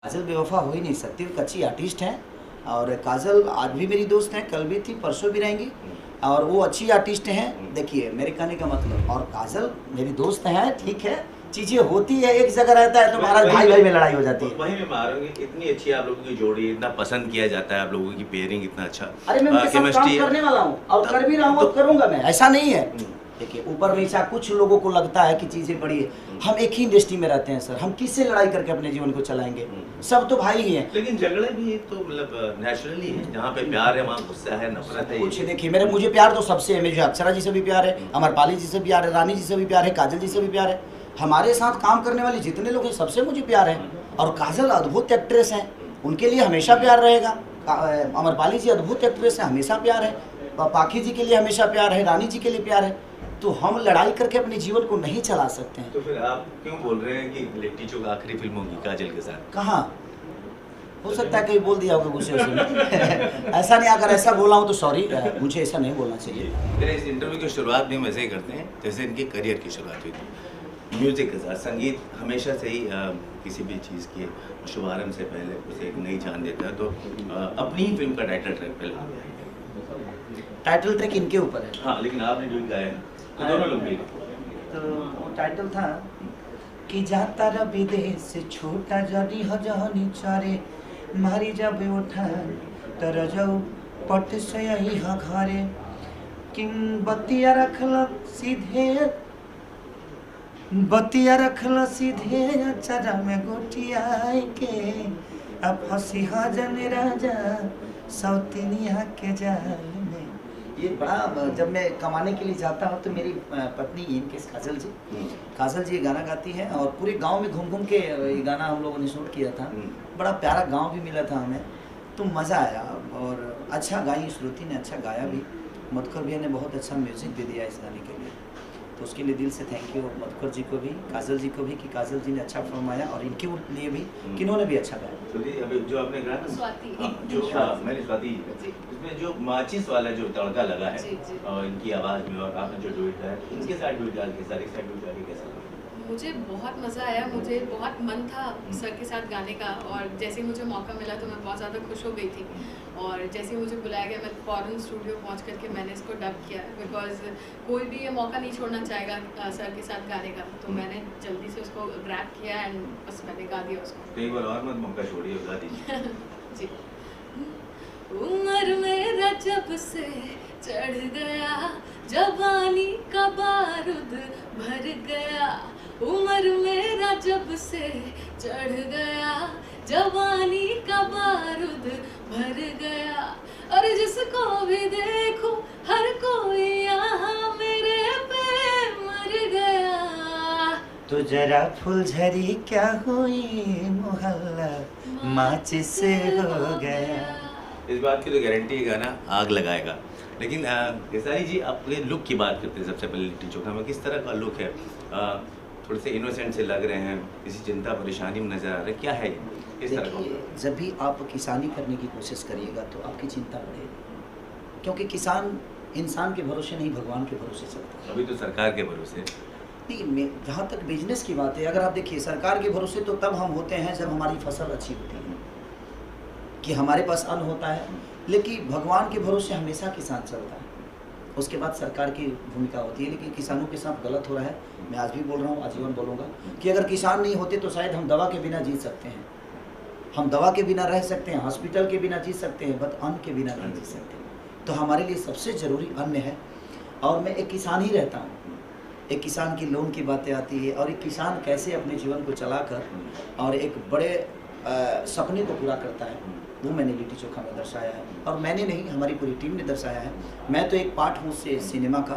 काजल बेवफा हो ही नहीं सकती, वो एक अच्छी आर्टिस्ट हैं और काजल आज भी मेरी दोस्त हैं, कल भी थी, परसों भी रहेंगी और वो अच्छी आर्टिस्ट हैं। देखिए मेरे कहने का मतलब, और काजल मेरी दोस्त हैं, ठीक है, चीज़ें होती है, एक जगह रहता है तो महाराज भाई भाई में लड़ाई हो जाती है। वही मैं मारूंगी, इतनी अच्छी आप लोगों की जोड़ी, इतना पसंद किया जाता है आप लोगों की पेयरिंग, इतना अच्छा। अरे मैं उनके साथ काम करने वाला हूँ और कर भी रहा हूँ और करूँगा मैं, ऐसा नहीं है। देखिए ऊपर नीचा कुछ लोगों को लगता है कि चीज़ें बड़ी है, हम एक ही इंडस्ट्री में रहते हैं सर, हम किससे लड़ाई करके अपने जीवन को चलाएंगे, सब तो भाई ही हैं। लेकिन झगड़े भी तो मतलब नेचुरली है, जहाँ पे प्यार है वहाँ गुस्सा है, नफरत है। कुछ देखिए मुझे प्यार तो सबसे है, मुझे अक्षरा जी से भी प्यार है, अमरपाली जी से भी प्यार है, रानी जी से भी प्यार है, काजल जी से भी प्यार है, हमारे साथ काम करने वाले जितने लोग हैं सबसे मुझे प्यार है। और काजल अद्भुत एक्ट्रेस हैं, उनके लिए हमेशा प्यार रहेगा। अमरपाली जी अद्भुत एक्ट्रेस हैं, हमेशा प्यार है। पाखी जी के लिए हमेशा प्यार है, रानी जी के लिए प्यार है। तो हम लड़ाई करके अपने जीवन को नहीं चला सकते हैं। तो फिर आप क्यों बोल रहे हैं कि लिट्टी चोखा आखिरी फिल्म होगी काजल के साथ? कहाँ हो सकता है कहीं बोल दिया होगा गुस्से से ऐसा नहीं, अगर ऐसा बोला हूँ तो सॉरी, मुझे ऐसा नहीं बोलना चाहिए। मेरे इस इंटरव्यू की शुरुआत भी हम ऐसे ही करते हैं जैसे इनके करियर की शुरुआत हुई थी, म्यूज़िक के साथ। संगीत हमेशा से ही किसी भी चीज़ के शुभारंभ से पहले उसे एक नई जान देता है। तो अपनी ही फिल्म का टाइटल ट्रैक पहले, टाइटल ट्रैक इनके ऊपर है। हाँ, लेकिन आपने जो गाया है तो दोनों लोग मिले। तो वो टाइटल था कि जाता र विदेश छोटा जड़ी हजहनी चारे मारी जब उठान तर जाऊ पट से यही घरे किम बतिया रखल सीधे अचारा में गोटिया के अब हंसी हजन राजा सौतनिया के जाल में। ये बड़ा, जब मैं कमाने के लिए जाता हूँ तो मेरी पत्नी इनके काजल जी गाना गाती है और पूरे गांव में घूम घूम के ये गाना हम लोगों ने शूट किया था। बड़ा प्यारा गांव भी मिला था हमें, तो मज़ा आया और अच्छा गाई, श्रुति ने अच्छा गाया भी, मधुकर भैया ने बहुत अच्छा म्यूज़िक भी दिया इस गाने के लिए, तो उसके लिए दिल से थैंक यू मधुकर जी को भी, काजल जी को भी कि काजल जी ने अच्छा फरमाया और इनके लिए भी कि इन्होंने भी अच्छा गाया। अभी जो आपने गाया ना स्वाति, जो मैंने स्वाति इसमें जो माचिस वाला जो तड़का लगा है और इनकी आवाज़ में, और आपने जो डुएट गाया इनके साथ डुएट गा के सारे साथ डुएट गा के कैसा लगा? मुझे बहुत मज़ा आया, मुझे बहुत मन था सर के साथ गाने का और जैसे ही मुझे मौका मिला तो मैं बहुत ज़्यादा खुश हो गई थी। और जैसे ही मुझे बुलाया गया मैं फ़ौरन स्टूडियो पहुंच करके मैंने इसको डब किया, बिकॉज कोई भी ये मौका नहीं छोड़ना चाहेगा सर के साथ गाने का, तो मैंने जल्दी से उसको ग्रैब किया एंड बस मैंने गा दिया उसको। तो एक बार और मत मौका छोड़िए, गा दीजिए। जी। उम्र मेरा जब से चढ़ गया, जवानी का बारूद भर गया, उम्र मेरा जब से चढ़ गया, जवानी का बारूद भर गया, और जिसको भी देखूं हर कोई यहाँ मेरे पे मर गया। तो जरा फुलझड़ी क्या हुई मोहल्ला माचिस से हो गया। इस बात की तो गारंटी है गाना आग लगाएगा। लेकिन केसारी जी, आपके लुक की बात करते हैं सबसे पहले लिट्टी चोखा में, किस तरह का लुक है? थोड़े से इनोसेंट से लग रहे हैं, किसी चिंता परेशानी में नजर आ रहे हैं, क्या है किस तरह का? जब भी आप किसानी करने की कोशिश करिएगा तो आपकी चिंता बढ़ेगी, क्योंकि किसान इंसान के भरोसे नहीं भगवान के भरोसे चलता है। अभी तो सरकार के भरोसे नहीं, जहाँ तक बिजनेस की बात है, अगर आप देखिए सरकार के भरोसे तो तब हम होते हैं जब हमारी फसल अच्छी होती है, कि हमारे पास अन्न होता है, लेकिन भगवान के भरोसे हमेशा किसान चलता है, उसके बाद सरकार की भूमिका होती है। लेकिन किसानों के साथ गलत हो रहा है, मैं आज भी बोल रहा हूँ, आजीवन बोलूँगा कि अगर किसान नहीं होते तो शायद हम दवा के बिना जी सकते हैं, हम दवा के बिना रह सकते हैं, हॉस्पिटल के बिना जी सकते हैं, बट अन्न के बिना नहीं जी सकते। तो हमारे लिए सबसे ज़रूरी अन्न है। और मैं एक किसान ही रहता हूँ, एक किसान की लोन की बातें आती है और एक किसान कैसे अपने जीवन को चलाकर और एक बड़े सपने को पूरा करता है, वो मैंने लिट्टी चोखा में दर्शाया है। और मैंने नहीं, हमारी पूरी टीम ने दर्शाया है। मैं तो एक पार्ट हूँ उससे सिनेमा का,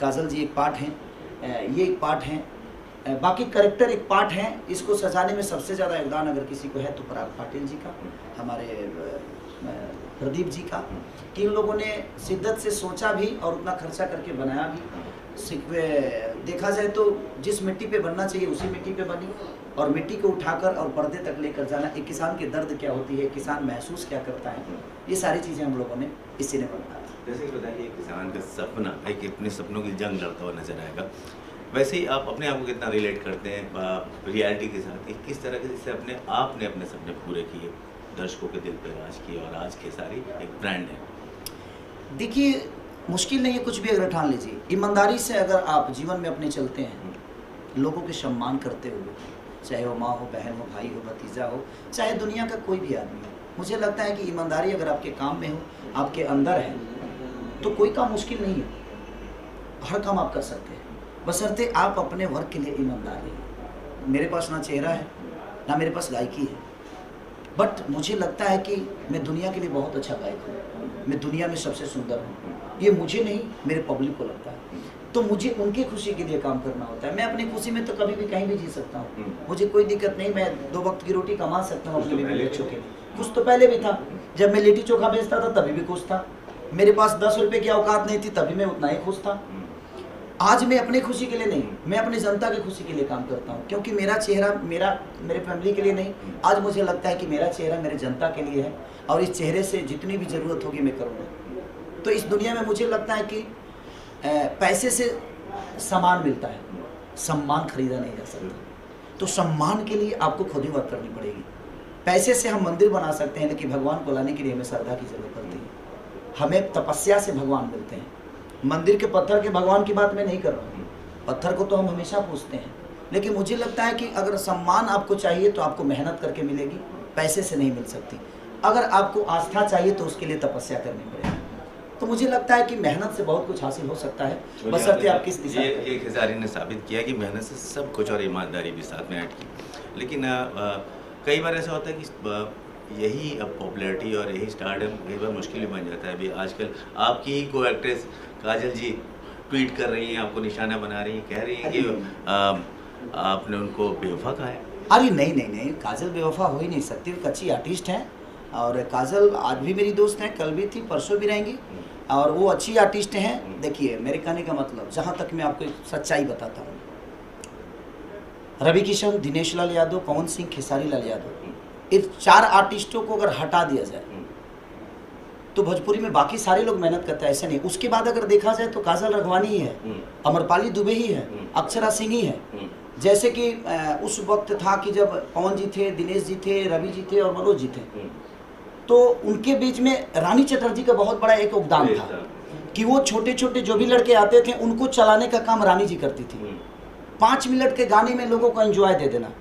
काजल जी एक पार्ट हैं, ये एक पार्ट हैं, बाकी कैरेक्टर एक पार्ट हैं। इसको सजाने में सबसे ज़्यादा योगदान अगर किसी को है तो पराग पाटिल जी का, हमारे प्रदीप जी का, कि इन लोगों ने शिद्दत से सोचा भी और उतना खर्चा करके बनाया भी। देखा जाए तो जिस मिट्टी पे बनना चाहिए उसी मिट्टी पे बनी, और मिट्टी को उठाकर और पर्दे तक लेकर जाना, एक किसान की दर्द क्या होती है, किसान महसूस क्या करता है, ये सारी चीज़ें हम लोगों ने इस सिनेमा में बनाया। जैसे कि बताइए, किसान का सपना एक अपने सपनों की जंग लड़ता हुआ नजर आएगा, वैसे ही आप अपने आप को कितना रिलेट करते हैं रियलिटी के साथ कि किस तरह से अपने आप ने अपने सपने पूरे किए, दर्शकों के दिल पे राज किए और आज खेसारी एक ब्रांड है? देखिए, मुश्किल नहीं है, कुछ भी अगर ठान लीजिए, ईमानदारी से अगर आप जीवन में अपने चलते हैं, लोगों के सम्मान करते हुए, चाहे वो माँ हो, बहन हो, भाई हो, भतीजा हो, चाहे दुनिया का कोई भी आदमी हो, मुझे लगता है कि ईमानदारी अगर आपके काम में हो, आपके अंदर है, तो कोई काम मुश्किल नहीं है, हर काम आप कर सकते हैं, बशर्ते आप अपने वर्क के लिए ईमानदार रहिए। मेरे पास ना चेहरा है, ना मेरे पास गायकी है, बट मुझे लगता है कि मैं दुनिया के लिए बहुत अच्छा गायक हूँ, मैं दुनिया में सबसे सुंदर हूँ, ये मुझे नहीं, मेरे पब्लिक को लगता है। तो मुझे उनकी खुशी के लिए काम करना होता है। मैं अपनी खुशी में तो कभी भी कहीं भी जी सकता हूँ, मुझे कोई दिक्कत नहीं, मैं 2 वक्त की रोटी कमा सकता हूँ अपने बीवी बच्चों के लिए। खुश तो पहले भी था, जब मैं लिट्टी चोखा बेचता था तभी भी खुश था, मेरे पास 10 रुपये की औकात नहीं थी तभी मैं उतना ही खुश था। आज मैं अपनी खुशी के लिए नहीं, मैं अपनी जनता की खुशी के लिए काम करता हूँ, क्योंकि मेरा चेहरा मेरे फैमिली के लिए नहीं, आज मुझे लगता है कि मेरा चेहरा मेरे जनता के लिए है, और इस चेहरे से जितनी भी ज़रूरत होगी मैं करूँगा। तो इस दुनिया में मुझे लगता है कि पैसे से सम्मान मिलता है, सम्मान खरीदा नहीं जा सकता। तो सम्मान के लिए आपको खुद ही वर्क करनी पड़ेगी। पैसे से हम मंदिर बना सकते हैं, लेकिन भगवान को लाने के लिए हमें श्रद्धा की जरूरत पड़ती है। हमें तपस्या से भगवान मिलते हैं। मंदिर के पत्थर के भगवान की बात मैं नहीं कर रहा हूँ, पत्थर को तो हम हमेशा पूजते हैं, लेकिन मुझे लगता है कि अगर सम्मान आपको चाहिए तो आपको मेहनत करके मिलेगी, पैसे से नहीं मिल सकती। अगर आपको आस्था चाहिए तो उसके लिए तपस्या करनी पड़ेगी। तो मुझे लगता है कि मेहनत से बहुत कुछ हासिल हो सकता है, बशर्ते आप किस दिशा में। ये खेसारी ने साबित किया कि मेहनत से सब कुछ और ईमानदारी भी साथ में ऐड की। लेकिन कई बार ऐसा होता है कि यही अब पॉपुलैरिटी और यही स्टारडम कई बार मुश्किल भी बन जाता है। अभी आजकल आपकी ही को एक्ट्रेस काजल जी ट्वीट कर रही हैं, आपको निशाना बना रही हैं, कह रही हैं कि आपने उनको बेवफा कहा है। अरे नहीं, काजल बेवफा हो ही नहीं सकती, वो अच्छी आर्टिस्ट हैं, और काजल आज भी मेरी दोस्त हैं, कल भी थी, परसों भी रहेंगी, और वो अच्छी आर्टिस्ट हैं। देखिए, मेरे कहने का मतलब, जहाँ तक मैं आपको एक सच्चाई बताता हूँ, रवि किशन, दिनेश लाल यादव, पवन सिंह, खेसारी लाल यादव, इन 4 आर्टिस्टों को अगर हटा दिया जाए तो भोजपुरी में बाकी सारे लोग मेहनत करते हैं, ऐसे नहीं। उसके बाद अगर देखा जाए तो काजल रघवानी ही है, अमरपाली दुबे ही है, अक्षरा सिंह ही है। जैसे कि उस वक्त था कि जब पवन जी थे, दिनेश जी थे, रवि जी थे और मनोज जी थे, तो उनके बीच में रानी चटर्जी का बहुत बड़ा एक योगदान था कि वो छोटे छोटे जो भी लड़के आते थे उनको चलाने का काम रानी जी करती थी। 5 मिनट के गाने में लोगों को एंजॉय दे देना,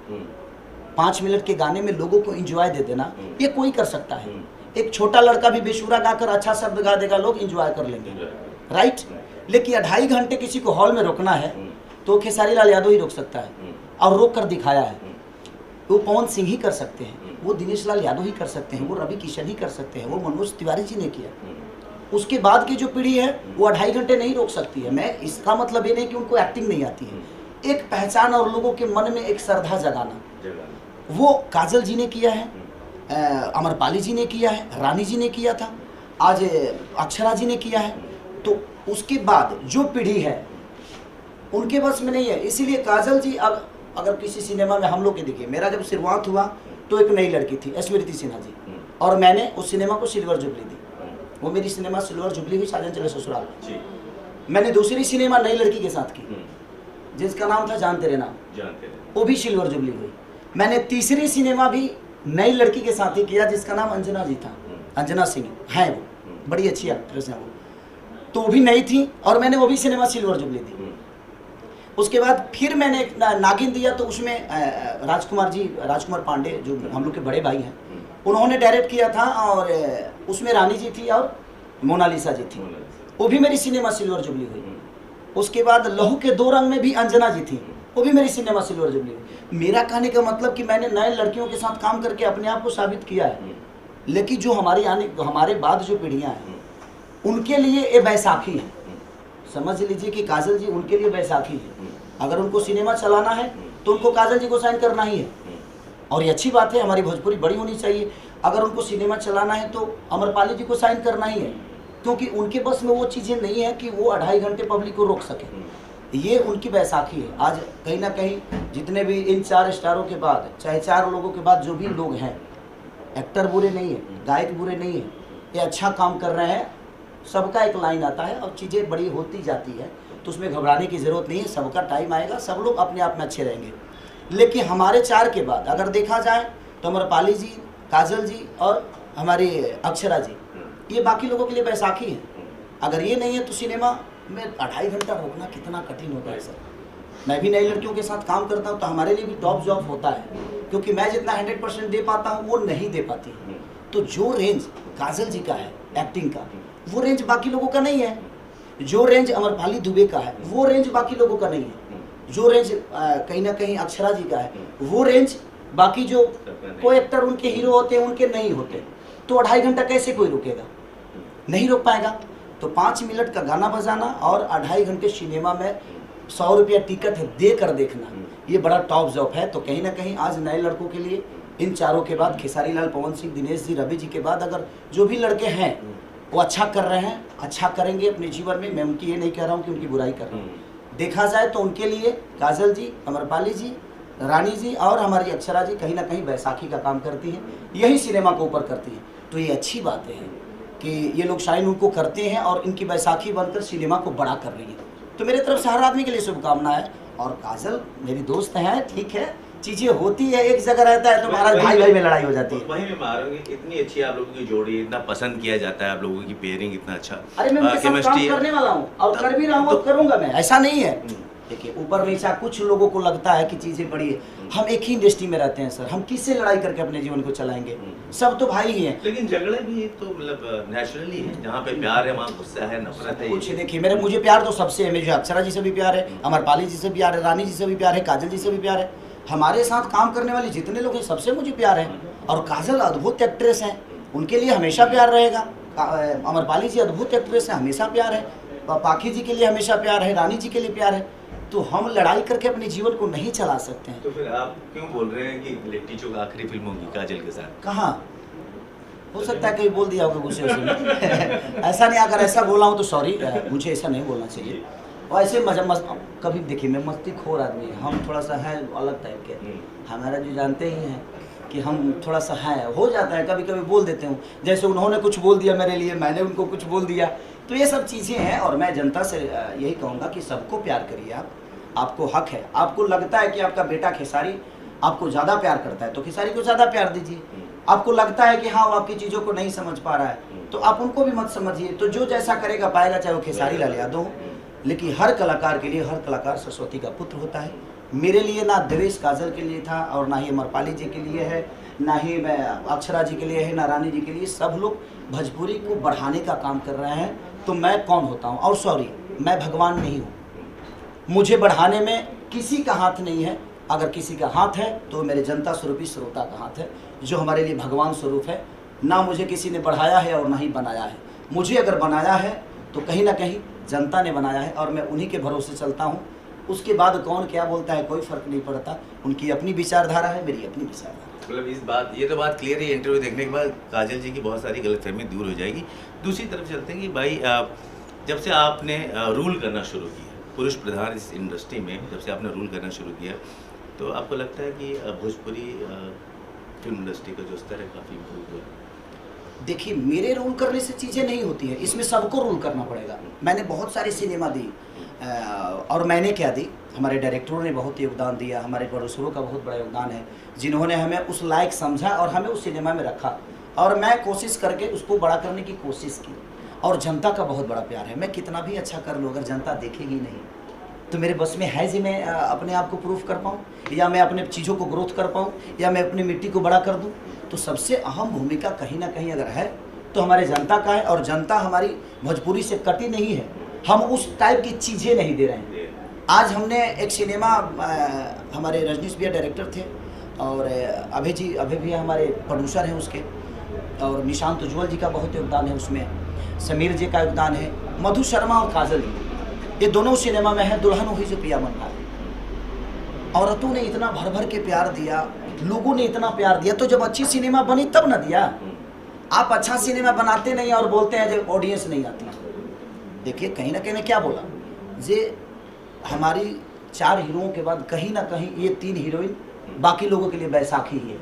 5 मिनट के गाने में लोगों को एंजॉय दे देना, ये कोई कर सकता है। एक छोटा लड़का भी बेसुरा गाकर अच्छा शब्द गा देगा, लोग एंजॉय कर लेंगे, राइट। लेकिन 2.5 घंटे किसी को हॉल में रोकना है तो खेसारी लाल यादव ही रोक सकता है, और रोक कर दिखाया है। वो पवन सिंह ही कर सकते हैं, वो दिनेश लाल यादव ही कर सकते हैं, वो रवि किशन ही कर सकते हैं, वो मनोज तिवारी जी ने किया। उसके बाद की जो पीढ़ी है वो 2.5 घंटे नहीं रोक सकती है। मैं इसका मतलब ये नहीं कि उनको एक्टिंग नहीं आती है, एक पहचान और लोगों के मन में एक श्रद्धा जगाना, वो काजल जी ने किया है, अमरपाली जी ने किया है, रानी जी ने किया था, आज अक्षरा जी ने किया है। तो उसके बाद जो पीढ़ी है उनके बस में नहीं है। इसीलिए काजल जी अब अगर किसी सिनेमा में हम लोग के देखिए, मेरा जब शुरुआत हुआ तो एक नई लड़की थी स्मृति सिन्हा जी, और मैंने उस सिनेमा को सिल्वर जुबली दी। वो मेरी सिनेमा सिल्वर जुबली हुई साजन चले ससुराल। मैंने दूसरी सिनेमा नई लड़की के साथ की जिसका नाम था जान तेरे नाम, वो भी सिल्वर जुबली हुई। मैंने तीसरी सिनेमा भी नई लड़की के साथ ही किया जिसका नाम अंजना जी था, अंजना सिंह हैं, वो बड़ी अच्छी एक्ट्रेस हैं वो, तो वो भी नई थी और मैंने वो भी सिनेमा सिल्वर जुबली दी। उसके बाद फिर मैंने एक नागिन दिया, तो उसमें राजकुमार पांडे जो हम लोग के बड़े भाई हैं, उन्होंने डायरेक्ट किया था, और उसमें रानी जी थी और मोनालिसा जी थी, वो भी मेरी सिनेमा सिल्वर जुबली हुई। उसके बाद लहू के 2 रंग में भी अंजना जी थी, वो भी मेरी सिनेमा सिल्वर जुबली हुई। मेरा कहने का मतलब कि मैंने नए लड़कियों के साथ काम करके अपने आप को साबित किया है। लेकिन जो हमारे बाद जो पीढ़ियाँ हैं उनके लिए ये बैसाखी है। समझ लीजिए कि काजल जी उनके लिए बैसाखी है। अगर उनको सिनेमा चलाना है तो उनको काजल जी को साइन करना ही है, और ये अच्छी बात है, हमारी भोजपुरी बड़ी होनी चाहिए। अगर उनको सिनेमा चलाना है तो अमरपाली जी को साइन करना ही है, क्योंकि उनके बस में वो चीज़ें नहीं है कि वो 2.5 घंटे पब्लिक को रोक सके। ये उनकी बैसाखी है। आज कहीं ना कहीं जितने भी इन 4 स्टारों के बाद, चाहे 4 लोगों के बाद जो भी लोग हैं, एक्टर बुरे नहीं है, गायक बुरे नहीं है, ये अच्छा काम कर रहे हैं। सबका एक लाइन आता है और चीज़ें बड़ी होती जाती है। तो उसमें घबराने की ज़रूरत नहीं है, सबका टाइम आएगा, सब लोग अपने आप में अच्छे रहेंगे। लेकिन हमारे 4 के बाद अगर देखा जाए तो अमरपाली जी, काजल जी और हमारी अक्षरा जी, ये बाकी लोगों के लिए बैसाखी है। अगर ये नहीं है तो सिनेमा में 2.5 घंटा रोकना कितना कठिन होता है सर। मैं भी नई लड़कियों के साथ काम करता हूँ तो हमारे लिए भी टॉप जॉब होता है, क्योंकि मैं जितना 100% दे पाता हूँ वो नहीं दे पाती। तो जो रेंज काजल जी का है एक्टिंग का, वो रेंज बाकी लोगों का नहीं है। जो रेंज अमरपाली दुबे का है वो रेंज बाकी लोगों का नहीं है। जो रेंज कहीं ना कहीं अक्षरा जी का है वो रेंज बाकी जो कोई एक्टर उनके हीरो होते हैं उनके नहीं होते। तो 2.5 घंटा कैसे कोई रुकेगा, नहीं रोक पाएगा। तो 5 मिनट का गाना बजाना और 2.5 घंटे सिनेमा में 100 रुपया टिकट दे कर देखना, ये बड़ा टॉप जॉब है। तो कहीं ना कहीं आज नए लड़कों के लिए इन चारों के बाद, खेसारी लाल, पवन सिंह, दिनेश जी, रवि जी के बाद अगर जो भी लड़के हैं वो अच्छा कर रहे हैं, अच्छा करेंगे अपने जीवन में, मैं उनकी ये नहीं कह रहा हूँ कि उनकी बुराई कर रहा हूँ। देखा जाए तो उनके लिए काजल जी, अमरपाली जी, रानी जी और हमारी अक्षरा जी कहीं ना कहीं बैसाखी का काम करती हैं, यही सिनेमा को ऊपर करती हैं। तो ये अच्छी बात है कि ये लोग शाइन उनको करते हैं और इनकी बैसाखी बनकर सिनेमा को बड़ा कर रही है। तो मेरे तरफ से हर आदमी के लिए शुभकामना है। और काजल मेरी दोस्त है, ठीक है, चीज़ें होती है, एक जगह रहता है तो महाराज भाई भाई में लड़ाई हो जाती है। वहीं में मारोगे, इतनी अच्छी आप लोगों की जोड़ी, इतना पसंद किया जाता है आप लोगों की पेयरिंग, इतना अच्छा। अरे मैं उनके साथ काम करने वाला हूँ और कर भी रहा हूँ और करूँगा मैं, ऐसा नहीं है। देखिए ऊपर नीचा कुछ लोगों को लगता है कि चीज़ें बड़ी है, हम एक ही इंडस्ट्री में रहते हैं सर, हम किससे लड़ाई करके अपने जीवन को चलाएंगे, सब तो भाई ही हैं। लेकिन झगड़े भी तो मतलब नेचुरली है, जहाँ पे प्यार है वहाँ गुस्सा है, नफरत है। कुछ देखिए मुझे प्यार तो सबसे है, मुझे अक्षरा जी से भी प्यार है, अमरपाली जी से भी प्यार है, रानी जी से भी प्यार है, काजल जी से भी प्यार है। हमारे साथ काम करने वाले जितने लोग हैं सबसे मुझे प्यार है। और काजल अद्भुत एक्ट्रेस हैं, उनके लिए हमेशा प्यार रहेगा। अमरपाली जी अद्भुत एक्ट्रेस हैं, हमेशा प्यार है। पाखी जी के लिए हमेशा प्यार है, रानी जी के लिए प्यार है। तो हम लड़ाई करके अपने जीवन को नहीं चला सकते हैं। तो फिर आप क्यों बोल रहे हैं कि लिट्टी चोखा आखिरी फिल्म होगी काजल के साथ? कहाँ हो सकता है कहीं बोल दिया होगा गुस्से में ऐसा नहीं, अगर ऐसा बोला हूँ तो सॉरी, मुझे ऐसा नहीं बोलना चाहिए। और ऐसे कभी देखिए मैं मस्ती खोर आदमी है, हम थोड़ा सा है अलग टाइप के, हमारा जो जानते ही हैं कि हम थोड़ा सा है, हो जाता है कभी कभी बोल देते हूँ। जैसे उन्होंने कुछ बोल दिया मेरे लिए, मैंने उनको कुछ बोल दिया, तो ये सब चीज़ें हैं। और मैं जनता से यही कहूँगा कि सबको प्यार करिए आप, आपको हक है। आपको लगता है कि आपका बेटा खेसारी आपको ज़्यादा प्यार करता है तो खेसारी को ज़्यादा प्यार दीजिए। आपको लगता है कि हाँ वो आपकी चीज़ों को नहीं समझ पा रहा है तो आप उनको भी मत समझिए। तो जो जैसा करेगा पाएगा, चाहे वो खेसारी लाल यादव हो। लेकिन हर कलाकार के लिए, हर कलाकार सरस्वती का पुत्र होता है। मेरे लिए ना द्वेष काजल के लिए था और ना ही अमरपाली जी के लिए है, ना ही मैं अक्षरा जी के लिए है, ना रानी जी के लिए। सब लोग भोजपुरी को बढ़ाने का काम कर रहे हैं, तो मैं कौन होता हूँ? और सॉरी, मैं भगवान नहीं हूँ, मुझे बढ़ाने में किसी का हाथ नहीं है। अगर किसी का हाथ है तो मेरे जनता स्वरूपी श्रोता का हाथ है, जो हमारे लिए भगवान स्वरूप है। ना मुझे किसी ने बढ़ाया है और ना ही बनाया है। मुझे अगर बनाया है तो कहीं ना कहीं जनता ने बनाया है और मैं उन्हीं के भरोसे चलता हूँ। उसके बाद कौन क्या बोलता है कोई फ़र्क नहीं पड़ता, उनकी अपनी विचारधारा है, मेरी अपनी विचारधारा। मतलब इस बात, ये तो बात क्लियर है। इंटरव्यू देखने के बाद काजल जी की बहुत सारी गलतफहमी दूर हो जाएगी। दूसरी तरफ चलते हैं कि भाई जब से आपने रूल करना शुरू किया, पुरुष प्रधान इस इंडस्ट्री में जब से आपने रूल करना शुरू किया, तो आपको लगता है कि भोजपुरी फिल्म इंडस्ट्री का जो स्तर है काफ़ी इम्प्रूव हुआ? देखिए मेरे रूल करने से चीज़ें नहीं होती है, इसमें सबको रूल करना पड़ेगा। मैंने बहुत सारी सिनेमा दी और मैंने क्या दी, हमारे डायरेक्टरों ने बहुत योगदान दिया, हमारे प्रोड्यूसरों का बहुत बड़ा योगदान है, जिन्होंने हमें उस लायक समझा और हमें उस सिनेमा में रखा। और मैं कोशिश करके उसको बड़ा करने की कोशिश की। और जनता का बहुत बड़ा प्यार है। मैं कितना भी अच्छा कर लूँ, अगर जनता देखेगी नहीं तो मेरे बस में है जी मैं अपने आप को प्रूफ कर पाऊँ, या मैं अपने चीज़ों को ग्रोथ कर पाऊँ, या मैं अपनी मिट्टी को बड़ा कर दूँ। तो सबसे अहम भूमिका कहीं ना कहीं अगर है तो हमारे जनता का है। और जनता हमारी भोजपुरी से कटी नहीं है, हम उस टाइप की चीज़ें नहीं दे रहे हैं। आज हमने एक सिनेमा, हमारे रजनीश भैया डायरेक्टर थे और अभय भी हमारे प्रोड्यूसर हैं उसके, और निशांत उज्ज्वल जी का बहुत योगदान है उसमें, समीर जी का योगदान है, मधु शर्मा और काजल जी, ये दोनों सिनेमा में है। दुल्हन हुई जो पिया मन भाई, औरतों ने इतना भर भर के प्यार दिया, लोगों ने इतना प्यार दिया। तो जब अच्छी सिनेमा बनी तब ना दिया। आप अच्छा सिनेमा बनाते नहीं और बोलते हैं जब ऑडियंस नहीं आती। देखिए कहीं ना कहीं मैं क्या बोला, जे हमारी 4 हीरोओं के बाद कहीं ना कहीं ये 3 हीरोइन बाकी लोगों के लिए बैसाखी ही है।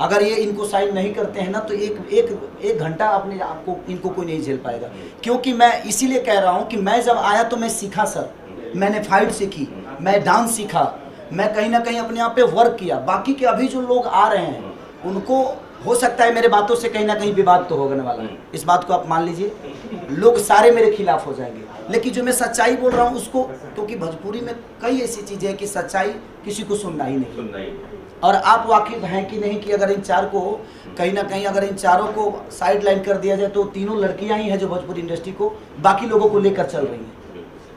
अगर ये इनको साइन नहीं करते हैं ना तो एक घंटा अपने आपको इनको कोई नहीं झेल पाएगा। क्योंकि मैं इसीलिए कह रहा हूँ कि मैं जब आया तो मैं सीखा सर, मैंने फाइट सीखी, मैं डांस सीखा, मैं कहीं ना कहीं अपने आप पे वर्क किया। बाकी के अभी जो लोग आ रहे हैं उनको हो सकता है मेरे बातों से कहीं ना कहीं विवाद तो होने वाला है, इस बात को आप मान लीजिए, लोग सारे मेरे खिलाफ हो जाएंगे। लेकिन जो मैं सच्चाई बोल रहा हूँ उसको, क्योंकि भोजपुरी में कई ऐसी चीज़ें हैं कि सच्चाई किसी को सुनना ही नहीं। और आप वाकिफ हैं कि नहीं कि अगर इन चार को कहीं ना कहीं, अगर इन चारों को साइड लाइन कर दिया जाए तो तीनों लड़कियां ही हैं जो भोजपुरी इंडस्ट्री को बाकी लोगों को लेकर चल रही हैं।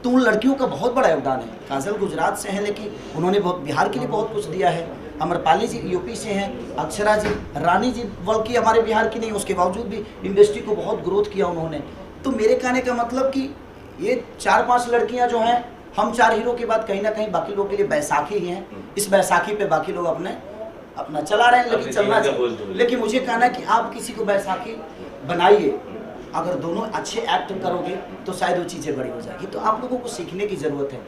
तो उन लड़कियों का बहुत बड़ा योगदान है। काजल गुजरात से हैं लेकिन उन्होंने बिहार के लिए बहुत कुछ दिया है। अमरपाली जी यूपी से हैं, अक्षरा जी, रानी जी बल्कि हमारे बिहार की नहीं, उसके बावजूद भी इंडस्ट्री को बहुत ग्रोथ किया उन्होंने। तो मेरे कहने का मतलब कि ये 4-5 लड़कियां जो हैं, हम 4 हीरो के बाद कहीं ना कहीं बाकी लोगों के लिए बैसाखी ही हैं। इस बैसाखी पे बाकी लोग अपना चला रहे हैं, लेकिन चलना चाहिए। लेकिन मुझे कहना है कि आप किसी को बैसाखी बनाइए, अगर दोनों अच्छे एक्ट करोगे तो शायद वो चीज़ें बड़ी हो जाएगी। तो आप लोगों को सीखने की ज़रूरत है,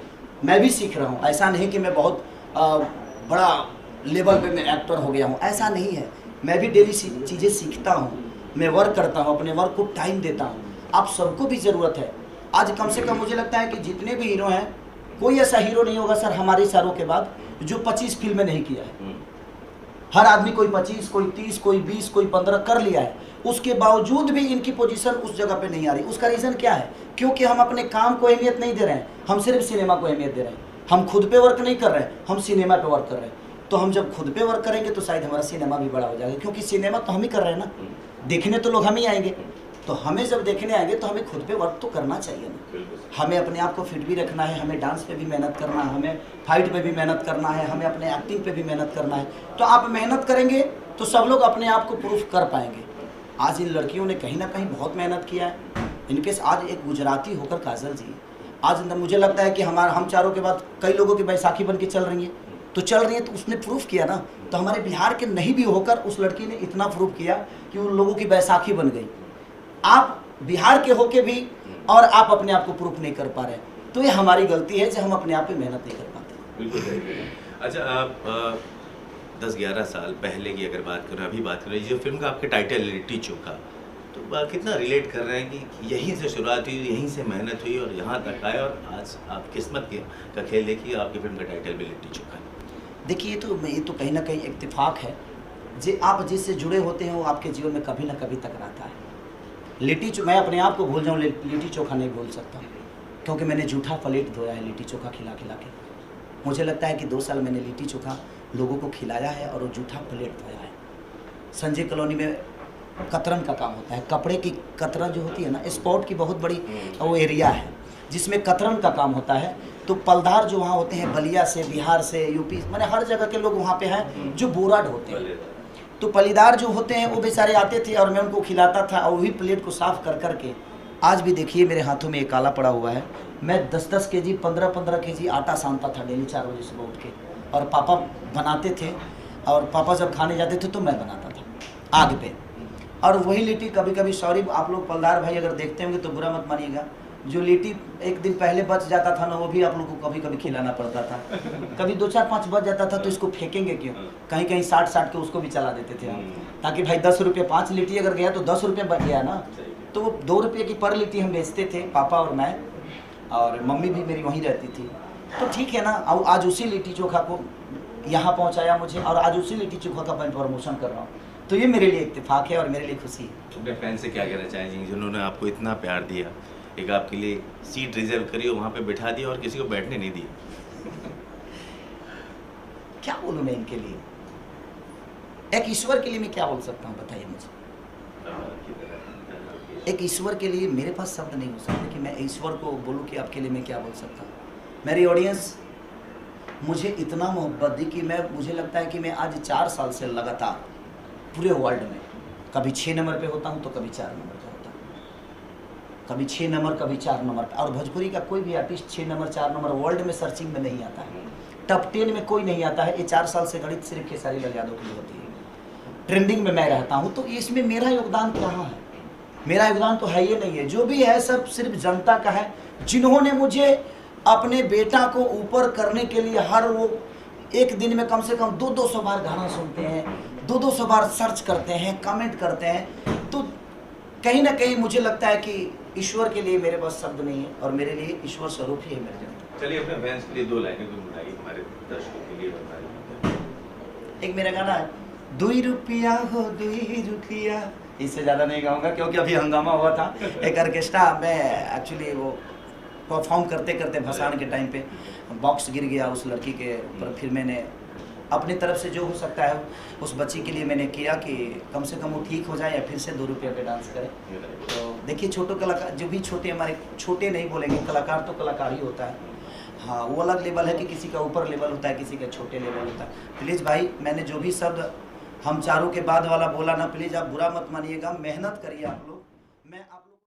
मैं भी सीख रहा हूँ। ऐसा नहीं कि मैं बहुत बड़ा लेवल पे मैं एक्टर हो गया हूँ, ऐसा नहीं है। मैं भी डेली चीज़ें सीखता हूँ, मैं वर्क करता हूँ, अपने वर्क को टाइम देता हूँ। आप सबको भी ज़रूरत है। आज कम से कम मुझे लगता है कि जितने भी हीरो हैं, कोई ऐसा हीरो नहीं होगा सर हमारे इशारों के बाद जो 25 फिल्में नहीं किया है। हर आदमी कोई 25, कोई 30, कोई 20, कोई 15 कर लिया है। उसके बावजूद भी इनकी पोजीशन उस जगह पे नहीं आ रही। उसका रीज़न क्या है? क्योंकि हम अपने काम को अहमियत नहीं दे रहे हैं, हम सिर्फ सिनेमा को अहमियत दे रहे हैं। हम खुद पे वर्क नहीं कर रहे हैं, हम सिनेमा पे वर्क कर रहे हैं। तो हम जब खुद पे वर्क करेंगे तो शायद हमारा सिनेमा भी बड़ा हो जाएगा, क्योंकि सिनेमा तो हम ही कर रहे हैं ना, देखने तो लोग हम ही आएंगे। तो हमें जब देखने आएंगे तो हमें खुद पे वर्क तो करना चाहिए ना। हमें अपने आप को फिट भी रखना है, हमें डांस पे भी मेहनत करना है, हमें फाइट पे भी मेहनत करना है, हमें अपने एक्टिंग पे भी मेहनत करना है। तो आप मेहनत करेंगे तो सब लोग अपने आप को प्रूफ कर पाएंगे। आज इन लड़कियों ने कहीं ना कहीं बहुत मेहनत किया है। इनके आज एक गुजराती होकर काजल जी, आज मुझे लगता है कि हम चारों के बाद कई लोगों की बैसाखी बन के चल रही हैं। तो चल रही है तो उसने प्रूफ किया ना। तो हमारे बिहार के नहीं भी होकर उस लड़की ने इतना प्रूफ किया कि उन लोगों की बैसाखी बन गई। आप बिहार के होके भी और आप अपने आप को प्रूफ नहीं कर पा रहे, तो ये हमारी गलती है जो हम अपने आप पे मेहनत नहीं कर पाते। बिल्कुल। अच्छा, आप 10-11 साल पहले की अगर बात करें, अभी बात करें, जो फिल्म का आपके टाइटल लिट्टी चोखा, तो कितना रिलेट कर रहे हैं कि यहीं से शुरुआत हुई, यहीं से मेहनत हुई और यहाँ तक आए, और आज आप किस्मत का खेल देखिए, आपकी फिल्म का टाइटल भी लिट्टी चोखा है। देखिए ये तो कहीं ना कहीं इत्तेफाक है। आप जिससे जुड़े होते हैं वो आपके जीवन में कभी ना कभी टकराता है। मैं अपने आप को भूल जाऊँ, लिट्टी चोखा नहीं भूल सकता, क्योंकि मैंने जूठा प्लेट धोया है लिट्टी चोखा खिला खिला के। मुझे लगता है कि 2 साल मैंने लिट्टी चोखा लोगों को खिलाया है और वो जूठा प्लेट धोया है। संजय कॉलोनी में कतरन का काम होता है, कपड़े की कतरन जो होती है ना, स्पोर्ट की बहुत बड़ी वो एरिया है जिसमें कतरन का काम होता है। तो पलदार जो वहाँ होते हैं, बलिया से, बिहार से, यूपी, मैंने हर जगह के लोग वहाँ पे हैं जो बोरा ढोते हैं। तो पलीदार जो होते हैं वो बेचारे आते थे और मैं उनको खिलाता था, और वही प्लेट को साफ़ कर करके आज भी देखिए मेरे हाथों में एक काला पड़ा हुआ है। मैं 10-10 केजी 15-15 केजी आटा सानता था डेली 4 बजे सुबह उठ के, और पापा बनाते थे, और पापा जब खाने जाते थे तो मैं बनाता था आग पे। और वही लिट्टी कभी कभी, सॉरी आप लोग पलदार भाई अगर देखते होंगे तो बुरा मत मानिएगा, जो लिट्टी एक दिन पहले बच जाता था ना, वो भी आप लोग को कभी कभी खिलाना पड़ता था। कभी 2-4-5 बच जाता था तो इसको फेंकेंगे क्यों, कहीं कहीं 60 के उसको भी चला देते थे हम, ताकि भाई 10 रुपये 5 लिट्टी अगर गया तो 10 रुपये बच गया ना। तो वो 2 रुपये की पर लिट्टी हम बेचते थे, पापा और मैं, और मम्मी भी मेरी वहीं रहती थी। तो ठीक है ना, और आज उसी लिट्टी चोखा को यहाँ पहुँचाया मुझे, और आज उसी लिट्टी चोखा का मैं प्रमोशन कर रहा हूँ। तो ये मेरे लिए इत्तेफाक है और मेरे लिए खुशी है। अपने फैन से क्या कहना चाहेंगे जिन्होंने आपको इतना प्यार दिया, एक आपके लिए सीट रिजर्व करी, वहाँ पे बिठा दिया और किसी को बैठने नहीं दिया? क्या बोलूँ मैं इनके लिए, एक ईश्वर के लिए मैं क्या बोल सकता हूँ, बताइए मुझे। एक ईश्वर के लिए मेरे पास शब्द नहीं हो सकते कि मैं ईश्वर को बोलूँ कि आपके लिए मैं क्या बोल सकता हूँ। मेरी ऑडियंस मुझे इतना मोहब्बत दी कि मुझे लगता है कि मैं आज 4 साल से लगातार पूरे वर्ल्ड में कभी 6 नंबर पे होता हूँ तो कभी 4 नंबर पे होता हूँ, कभी 6 नंबर कभी 4 नंबर पे। और भोजपुरी का कोई भी आर्टिस्ट 6 नंबर 4 नंबर वर्ल्ड में सर्चिंग में नहीं आता है, टॉप 10 में कोई नहीं आता है। ये 4 साल से गणित सिर्फ खेसारी लाल यादव की होती है, ट्रेंडिंग में मैं रहता हूँ। तो इसमें मेरा योगदान कहाँ है? मेरा योगदान तो है ही नहीं है, जो भी है सब सिर्फ जनता का है, जिन्होंने मुझे अपने बेटा को ऊपर करने के लिए हर वो एक दिन में कम से कम 200 बार गाना सुनते हैं, 200 बार सर्च करते हैं, कमेंट करते हैं, तो कहीं ना कहीं मुझे लगता है कि ईश्वर के लिए मेरे पास शब्द नहीं है और मेरे लिए ईश्वर स्वरूप ही है मेरे जीवन। चलिए अपने फैंस के लिए 2 लाइनें गुनगुनाइए, हमारे दर्शकों के लिए बताइए। एक मेरा गाना है, 2 रुपया हो 2 रुपया, इससे ज़्यादा नहीं गाऊंगा क्योंकि अभी हंगामा हुआ था। एक ऑर्केस्ट्रा में एक्चुअली वो परफॉर्म करते करते भसान के टाइम पे बॉक्स गिर गया उस लड़की के ऊपर। फिर मैंने अपनी तरफ से जो हो सकता है उस बच्ची के लिए मैंने किया कि कम से कम वो ठीक हो जाए या फिर से 2 रुपये पे डांस करे। तो देखिए छोटे कलाकार, जो भी छोटे, हमारे छोटे नहीं बोलेंगे, कलाकार तो कलाकार ही होता है। हाँ, वो अलग लेवल है कि किसी का ऊपर लेवल होता है, किसी का छोटे लेवल होता है। प्लीज़ भाई, मैंने जो भी शब्द हम चारों के बाद वाला बोला ना, प्लीज़ आप बुरा मत मानिएगा, मेहनत करिए आप लोग। मैं आप